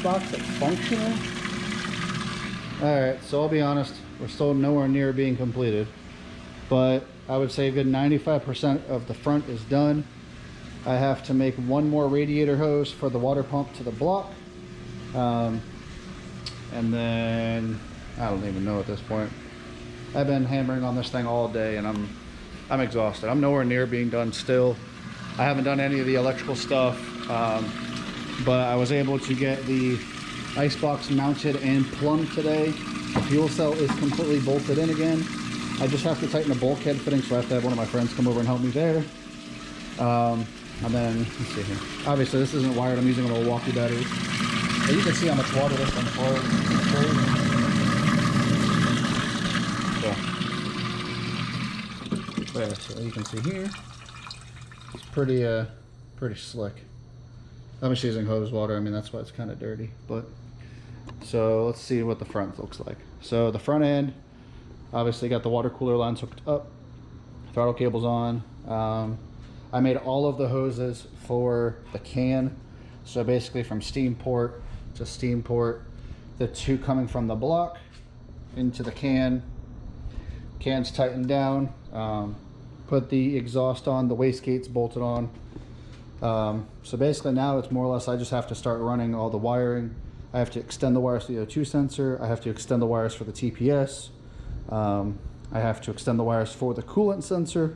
icebox that's functional. Alright, so I'll be honest, we're still nowhere near being completed, but I would say a good 95% of the front is done. I have to make one more radiator hose for the water pump to the block, and then I don't even know at this point. I've been hammering on this thing all day and I'm exhausted. I'm nowhere near being done still. I haven't done any of the electrical stuff, but I was able to get the icebox mounted and plumbed today. The fuel cell is completely bolted in again. I just have to tighten the bulkhead fitting, so I have to have one of my friends come over and help me there. And then, let's see here. Obviously this isn't wired, I'm using a Milwaukee battery. But you can see how much water this one's holds. So, there, so you can see here, it's pretty slick. I'm just using hose water, I mean that's why it's kind of dirty. But so let's see what the front looks like. So the front end, obviously got the water cooler lines hooked up, throttle cables on. I made all of the hoses for the can. So basically from steam port to steam port, the two coming from the block into the can. Can's tightened down. Put the exhaust on, the wastegate's bolted on. So basically now it's more or less I just have to start running all the wiring. I have to extend the wires to the O2 sensor. I have to extend the wires for the TPS. I have to extend the wires for the coolant sensor.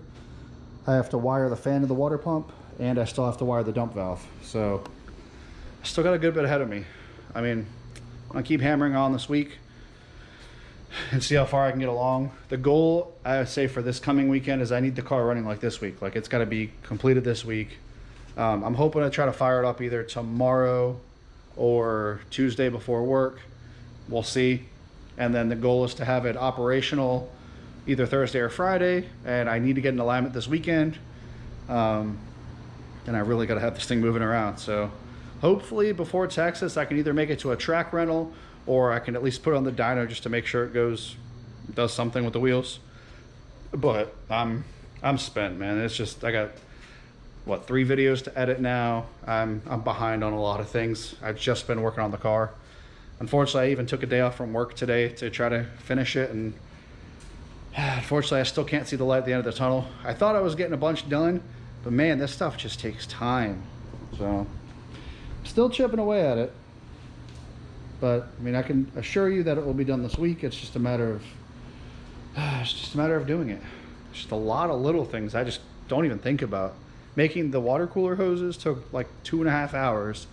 I have to wire the fan of the water pump, and I still have to wire the dump valve. So I still got a good bit ahead of me. I mean, I'm gonna keep hammering on this week and see how far I can get along. The goal, I would say, for this coming weekend is I need the car running like this week. Like, it's got to be completed this week. I'm hoping to try to fire it up either tomorrow or Tuesday before work. We'll see. And then the goal is to have it operational either Thursday or Friday, and I need to get in alignment this weekend. And I really got to have this thing moving around. So hopefully before Texas I can either make it to a track rental, or I can at least put it on the dyno just to make sure it does something with the wheels. But I'm spent, man. It's just, I got what, 3 videos to edit now. I'm behind on a lot of things. I've just been working on the car. Unfortunately, I even took a day off from work today to try to finish it, and unfortunately I still can't see the light at the end of the tunnel. I thought I was getting a bunch done, but man, this stuff just takes time. So still chipping away at it. But I mean, I can assure you that it will be done this week. It's just a matter of doing it. It's just a lot of little things I just don't even think about. Making the water cooler hoses took like 2.5 hours.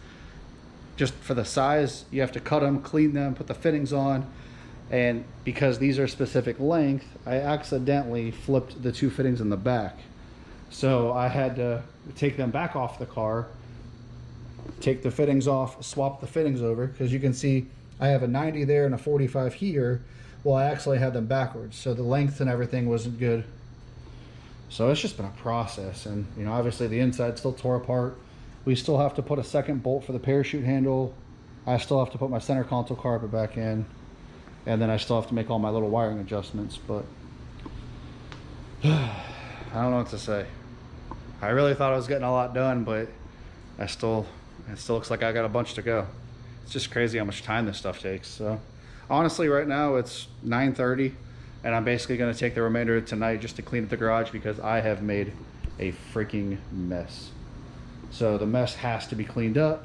Just for the size, you have to cut them, clean them, put the fittings on. And because these are specific length, I accidentally flipped the 2 fittings in the back. So I had to take them back off the car, take the fittings off, swap the fittings over, because you can see I have a 90 there and a 45 here. Well, I actually had them backwards, so the length and everything wasn't good. So it's just been a process, and you know, obviously the inside still tore apart. We still have to put a second bolt for the parachute handle. I still have to put my center console carpet back in, and then I still have to make all my little wiring adjustments. But I don't know what to say. I really thought I was getting a lot done, but it still looks like I got a bunch to go. It's just crazy how much time this stuff takes. So honestly, right now it's 9:30, and I'm basically going to take the remainder of tonight just to clean up the garage, because I have made a freaking mess. So the mess has to be cleaned up,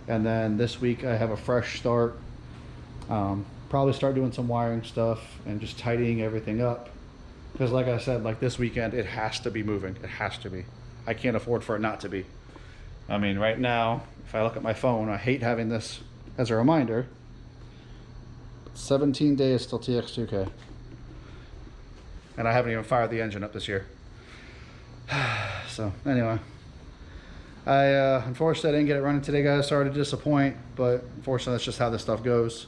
and then this week I have a fresh start. Probably start doing some wiring stuff and just tidying everything up, because like I said, like this weekend it has to be moving. It has to be. I can't afford for it not to be. I mean, right now, if I look at my phone, I hate having this as a reminder. 17 days till TX2K. And I haven't even fired the engine up this year. So, anyway. Unfortunately, I didn't get it running today, guys. Sorry to disappoint, but unfortunately, that's just how this stuff goes.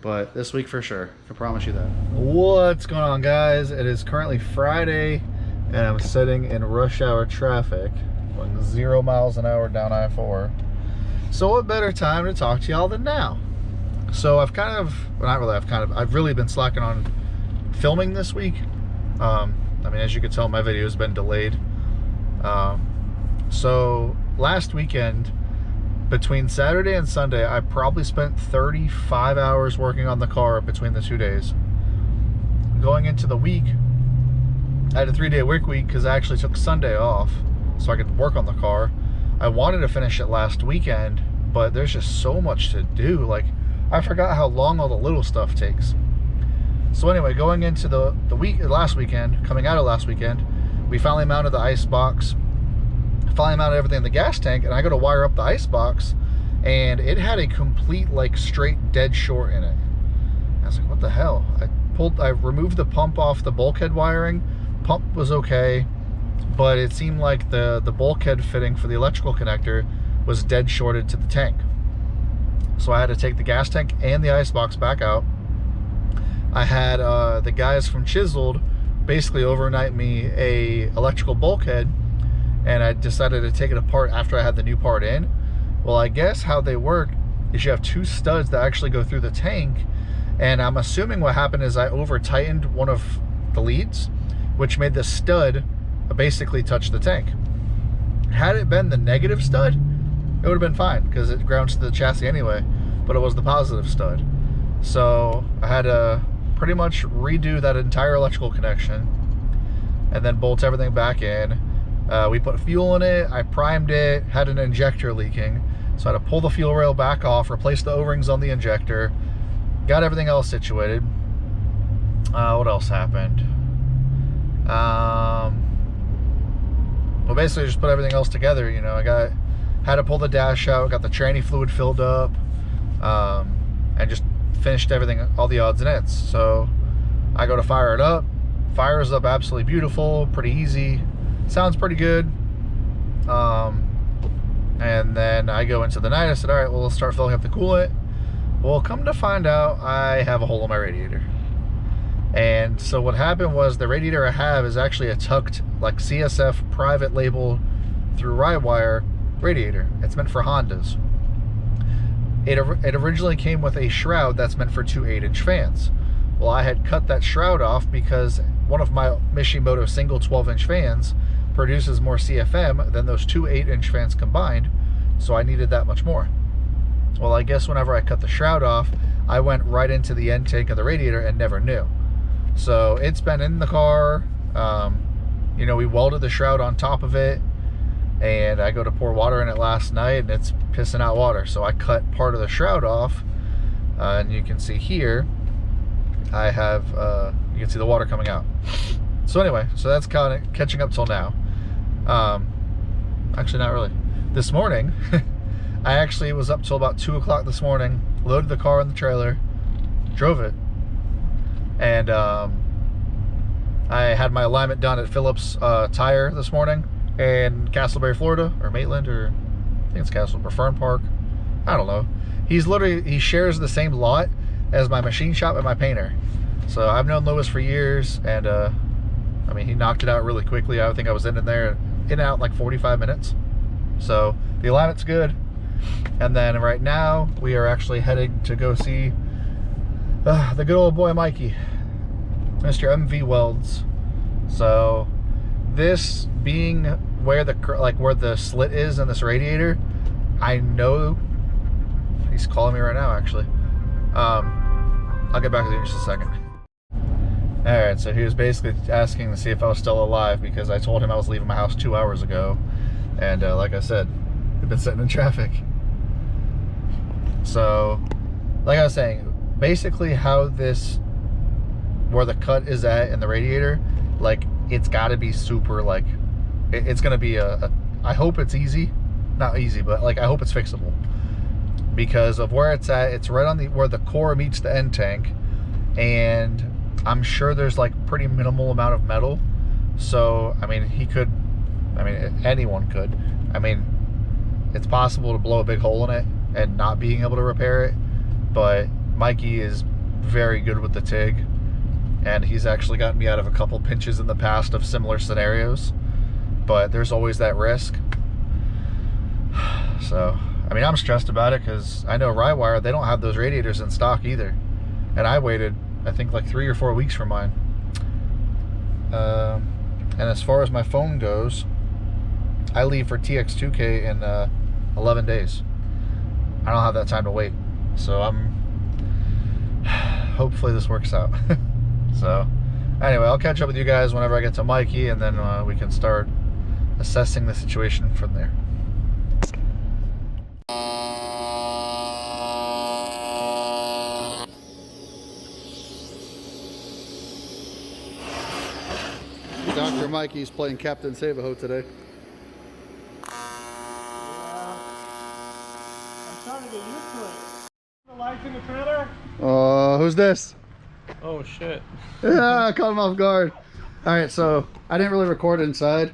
But this week for sure, I can promise you that. What's going on, guys? It is currently Friday, and I'm sitting in rush hour traffic, going 0 miles an hour down I-4. So what better time to talk to y'all than now? So I've really been slacking on filming this week. I mean, as you can tell, my video has been delayed. So last weekend, between Saturday and Sunday, I probably spent 35 hours working on the car between the 2 days. Going into the week, I had a 3-day work week because I actually took Sunday off so I could work on the car. I wanted to finish it last weekend, but there's just so much to do. Like, I forgot how long all the little stuff takes. So anyway, going into the last weekend, coming out of last weekend, we finally mounted the ice box, finally mounted everything in the gas tank, and I go to wire up the ice box, and it had a complete, like, straight dead short in it. I was like, what the hell? I removed the pump off the bulkhead wiring. Pump was okay, but it seemed like the bulkhead fitting for the electrical connector was dead shorted to the tank. So I had to take the gas tank and the ice box back out. I had the guys from Chiseled basically overnight me a electrical bulkhead, and I decided to take it apart after I had the new part in. Well, I guess how they work is you have 2 studs that actually go through the tank, and I'm assuming what happened is I over tightened one of the leads, which made the stud basically touch the tank. Had it been the negative stud, it would have been fine because it grounds to the chassis anyway, but it was the positive stud. So I had to pretty much redo that entire electrical connection and then bolt everything back in. We put fuel in it, I primed it, had an injector leaking, so I had to pull the fuel rail back off, replace the O-rings on the injector, got everything else situated. What else happened? Well, basically just put everything else together. You know, had to pull the dash out, got the tranny fluid filled up, and just finished everything, all the odds and ends. So I go to fire it up, fires up absolutely beautiful, pretty easy, sounds pretty good. And then I go into the night, I said, all right, well, let's start filling up the coolant. Well, come to find out, I have a hole in my radiator. And so what happened was the radiator I have is actually a tucked, like, CSF private label through Rywire radiator. It's meant for Hondas. It originally came with a shroud that's meant for 2 8-inch fans. Well, I had cut that shroud off because one of my Mishimoto single 12-inch fans produces more CFM than those 2 8-inch fans combined, so I needed that much more. Well, I guess whenever I cut the shroud off, I went right into the end tank of the radiator and never knew. So it's been in the car. You know, we welded the shroud on top of it, and I go to pour water in it last night, and it's pissing out water. So I cut part of the shroud off, and you can see here, I have, you can see the water coming out. So anyway, so that's kind of catching up till now. Actually, not really. This morning, I actually was up till about 2 o'clock this morning, loaded the car in the trailer, drove it, and I had my alignment done at Phillips Tire this morning in Castleberry, Florida, or Maitland, or I think it's Castle or Fern Park. I don't know. He shares the same lot as my machine shop and my painter. So I've known Lewis for years, and I mean, he knocked it out really quickly. I think I was in and out in like 45 minutes. So the alignment's good. And then right now we are actually heading to go see the good old boy Mikey, Mr. MV Welds. So this being where the slit is in this radiator, I know he's calling me right now actually. I'll get back to you in just a second. Alright, so he was basically asking to see if I was still alive because I told him I was leaving my house 2 hours ago, and like I said, we've been sitting in traffic. So like I was saying, basically how where the cut is at in the radiator, like, it's got to be super, like, it's going to be I hope it's easy, not easy, but like I hope it's fixable, because of where it's at. It's right on where the core meets the end tank, and I'm sure there's like pretty minimal amount of metal. So I mean, anyone could. I mean, it's possible to blow a big hole in it and not being able to repair it, but Mikey is very good with the TIG, and he's actually gotten me out of a couple pinches in the past of similar scenarios, but there's always that risk. So I mean, I'm stressed about it because I know Rywire, they don't have those radiators in stock either, and I waited, I think, like 3 or 4 weeks for mine. And as far as my phone goes, I leave for TX2K in 11 days. I don't have that time to wait. So hopefully this works out. So anyway, I'll catch up with you guys whenever I get to Mikey, and then we can start assessing the situation from there. Dr. Mikey's playing Captain Save-A-Ho today. I'm trying to get used to it. The lights in the trailer? Who's this? Oh shit. Yeah, I caught him off guard. Alright, so I didn't really record inside,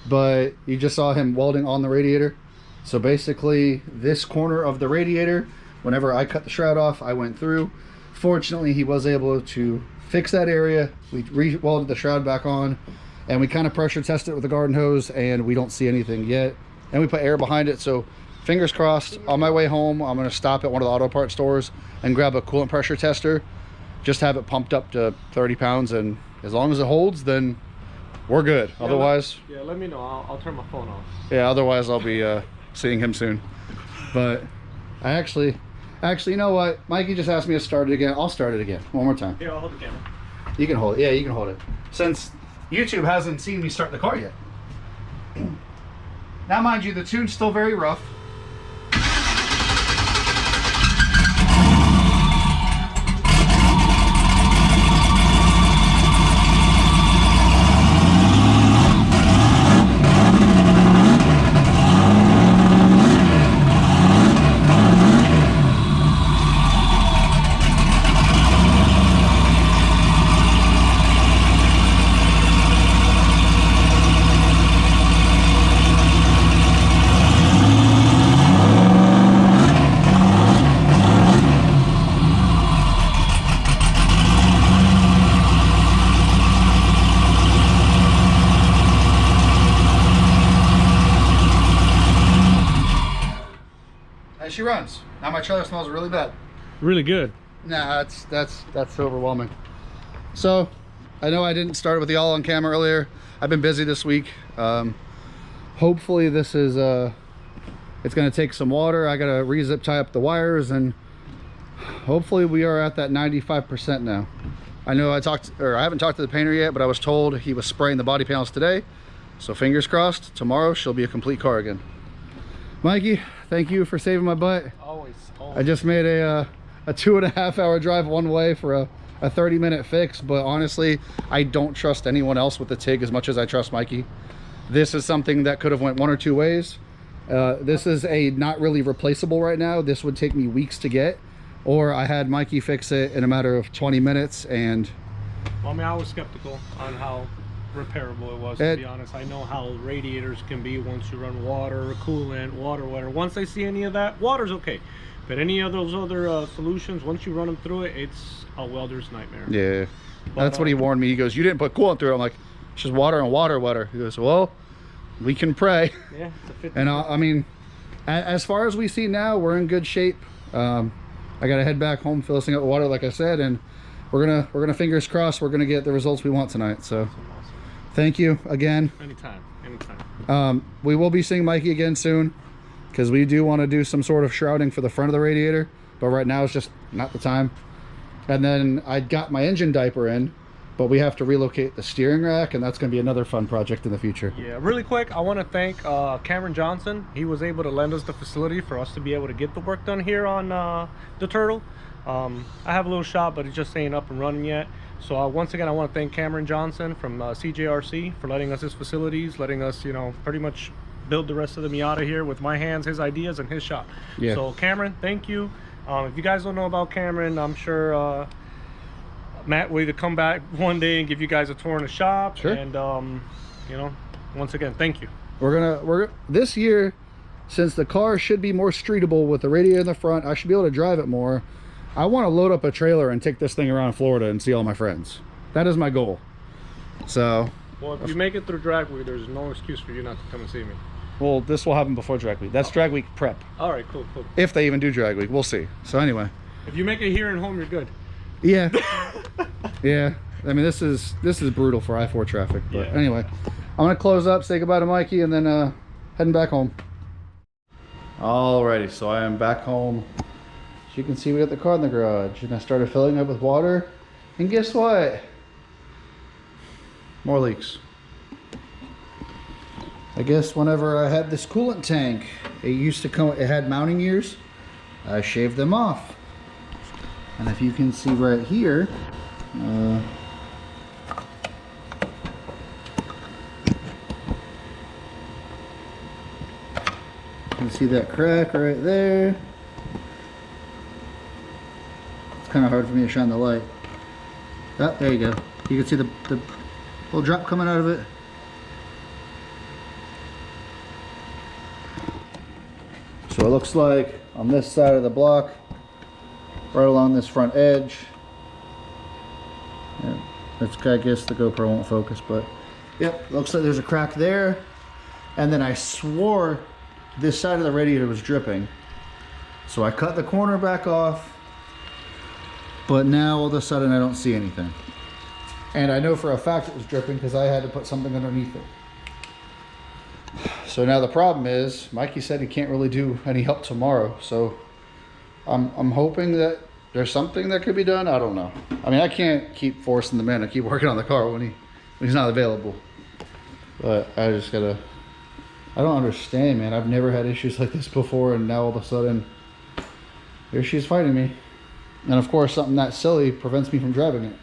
but you just saw him welding on the radiator. So basically, this corner of the radiator, whenever I cut the shroud off, I went through. Fortunately, he was able to fix that area. We re-welded the shroud back on, and we kind of pressure tested it with the garden hose, and we don't see anything yet. And we put air behind it, so fingers crossed. On my way home, I'm going to stop at one of the auto parts stores and grab a coolant pressure tester. Just have it pumped up to 30 pounds, and as long as it holds, then we're good. Yeah, otherwise... let me know. I'll turn my phone off. Yeah, otherwise I'll be seeing him soon. But I actually, you know what? Mikey just asked me to start it again. I'll start it again. One more time. Here, I'll hold the camera. You can hold it. Yeah, you can hold it. Since YouTube hasn't seen me start the car yet. Now, mind you, the tune's still very rough. She runs. Now my trailer smells really bad. Really good. Nah, that's overwhelming. So I know I didn't start with y'all on camera earlier. I've been busy this week. Hopefully this is it's gonna take some water. I gotta re-zip tie up the wires, and hopefully we are at that 95% now. I know I haven't talked to the painter yet, but I was told he was spraying the body panels today. So fingers crossed, tomorrow she'll be a complete car again. Mikey, thank you for saving my butt. Always. I just made a 2.5 hour drive one way for a 30-minute fix, but honestly, I don't trust anyone else with the TIG as much as I trust Mikey. This is something that could have went one or two ways. This is a not really replaceable right now. This would take me weeks to get, or I had Mikey fix it in a matter of 20 minutes. And well, I mean, I was skeptical on how repairable it was, to be honest. I know how radiators can be once you run water, coolant, water. Once I see any of that, water's okay, but any of those other solutions, once you run them through it, it's a welder's nightmare. Yeah, but that's what he warned me. He goes, you didn't put coolant through it. I'm like, it's just water and water. He goes, well, we can pray. Yeah, and I mean, as far as we see now, we're in good shape. I gotta head back home, filling up water, like I said, and we're gonna fingers crossed we're gonna get the results we want tonight. So thank you again. Anytime. We will be seeing Mikey again soon, because we do want to do some sort of shrouding for the front of the radiator, but right now it's just not the time. And then I got my engine diaper in, but we have to relocate the steering rack, and that's going to be another fun project in the future. Yeah, really quick, I want to thank Cameron Johnson. He was able to lend us the facility for us to be able to get the work done here on the Turtle. I have a little shop, but it's just ain't up and running yet. So once again, I want to thank Cameron Johnson from CJRC for letting us his facilities, letting us, you know, pretty much build the rest of the Miata here with my hands, his ideas, and his shop. Yeah. So Cameron, thank you. If you guys don't know about Cameron, I'm sure Matt will either come back one day and give you guys a tour in the shop. Sure. And you know, once again, thank you. We're this year, since the car should be more streetable with the radiator in the front, I should be able to drive it more. I want to load up a trailer and take this thing around Florida and see all my friends. That is my goal. So, well, if you make it through drag week, there's no excuse for you not to come and see me. Well, this will happen before drag week. That's drag week prep. All right, cool. If they even do drag week, we'll see. So anyway, if you make it here and home, you're good. Yeah. Yeah. I mean, this is brutal for I-4 traffic. But anyway, I'm gonna close up, say goodbye to Mikey, and then heading back home. Alrighty, so I am back home. As you can see, we got the car in the garage, and I started filling up with water, and guess what? More leaks. I guess whenever I had this coolant tank, it used to come, it had mounting ears. I shaved them off. And if you can see right here, you can see that crack right there. It's kind of hard for me to shine the light. Oh, there you go. You can see the little drop coming out of it. So it looks like on this side of the block, right along this front edge. Yeah, that's, I guess the GoPro won't focus, but yep, looks like there's a crack there. And then I swore this side of the radiator was dripping. So I cut the corner back off, but now all of a sudden I don't see anything. And I know for a fact it was dripping because I had to put something underneath it. So now the problem is, Mikey said he can't really do any help tomorrow. So I'm hoping that there's something that could be done. I don't know. I mean, I can't keep forcing the man to keep working on the car when he's not available. But I just gotta, I don't understand, man. I've never had issues like this before, and now all of a sudden, here she's fighting me. And of course, something that silly prevents me from driving it.